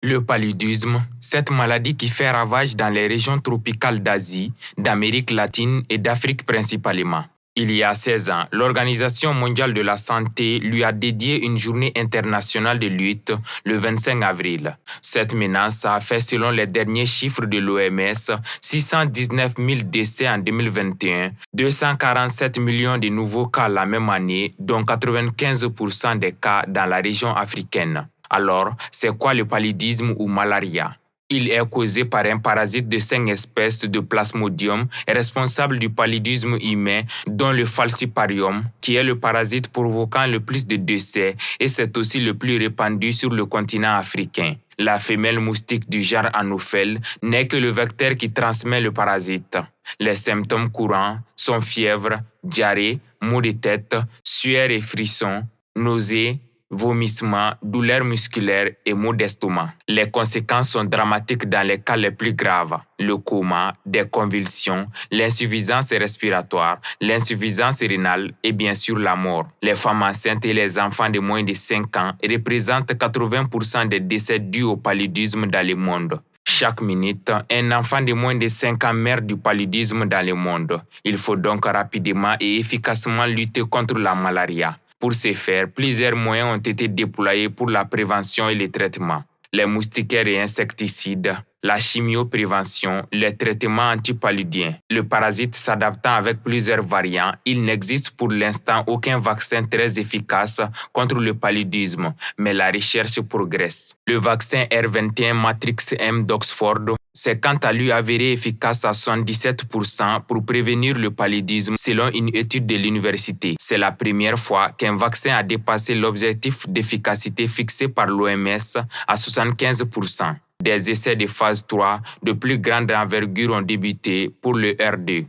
Le paludisme, cette maladie qui fait ravage dans les régions tropicales d'Asie, d'Amérique latine et d'Afrique principalement. Il y a 16 ans, l'Organisation mondiale de la santé lui a dédié une journée internationale de lutte le 25 avril. Cette menace a fait, selon les derniers chiffres de l'OMS, 619 000 décès en 2021, 247 millions de nouveaux cas la même année, dont 95% des cas dans la région africaine. Alors, c'est quoi le paludisme ou malaria? Il est causé par un parasite de 5 espèces de Plasmodium, responsable du paludisme humain, dont le falciparum, qui est le parasite provoquant le plus de décès, et c'est aussi le plus répandu sur le continent africain. La femelle moustique du genre Anophèle n'est que le vecteur qui transmet le parasite. Les symptômes courants sont fièvre, diarrhée, maux de tête, sueur et frissons, nausées, vomissements, douleurs musculaires et maux d'estomac. Les conséquences sont dramatiques dans les cas les plus graves. Le coma, des convulsions, l'insuffisance respiratoire, l'insuffisance rénale et bien sûr la mort. Les femmes enceintes et les enfants de moins de 5 ans représentent 80% des décès dus au paludisme dans le monde. Chaque minute, un enfant de moins de 5 ans meurt du paludisme dans le monde. Il faut donc rapidement et efficacement lutter contre la malaria. Pour ce faire, plusieurs moyens ont été déployés pour la prévention et le traitement. Les moustiquaires et insecticides, la chimioprévention, les traitements antipaludiens. Le parasite s'adaptant avec plusieurs variants, il n'existe pour l'instant aucun vaccin très efficace contre le paludisme, mais la recherche progresse. Le vaccin R21 Matrix M d'Oxford s'est quant à lui avéré efficace à 77% pour prévenir le paludisme selon une étude de l'université. C'est la première fois qu'un vaccin a dépassé l'objectif d'efficacité fixé par l'OMS à 75%. Des essais de phase 3 de plus grande envergure ont débuté pour le R2.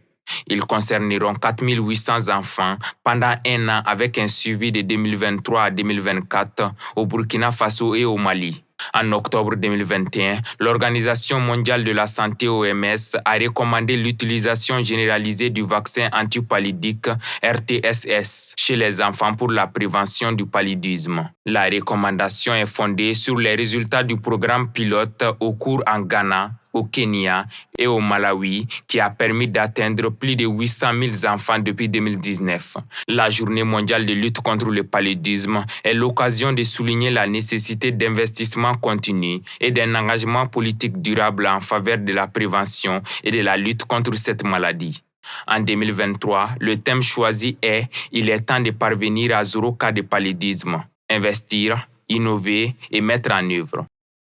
Ils concerneront 4 800 enfants pendant un an avec un suivi de 2023 à 2024 au Burkina Faso et au Mali. En octobre 2021, l'Organisation mondiale de la santé OMS a recommandé l'utilisation généralisée du vaccin antipaludique RTSS chez les enfants pour la prévention du paludisme. La recommandation est fondée sur les résultats du programme pilote au cours en Ghana, au Kenya et au Malawi, qui a permis d'atteindre plus de 800 000 enfants depuis 2019. La Journée mondiale de lutte contre le paludisme est l'occasion de souligner la nécessité d'investissement continu et d'un engagement politique durable en faveur de la prévention et de la lutte contre cette maladie. En 2023, le thème choisi est « Il est temps de parvenir à 0 cas de paludisme ». Investir, innover et mettre en œuvre.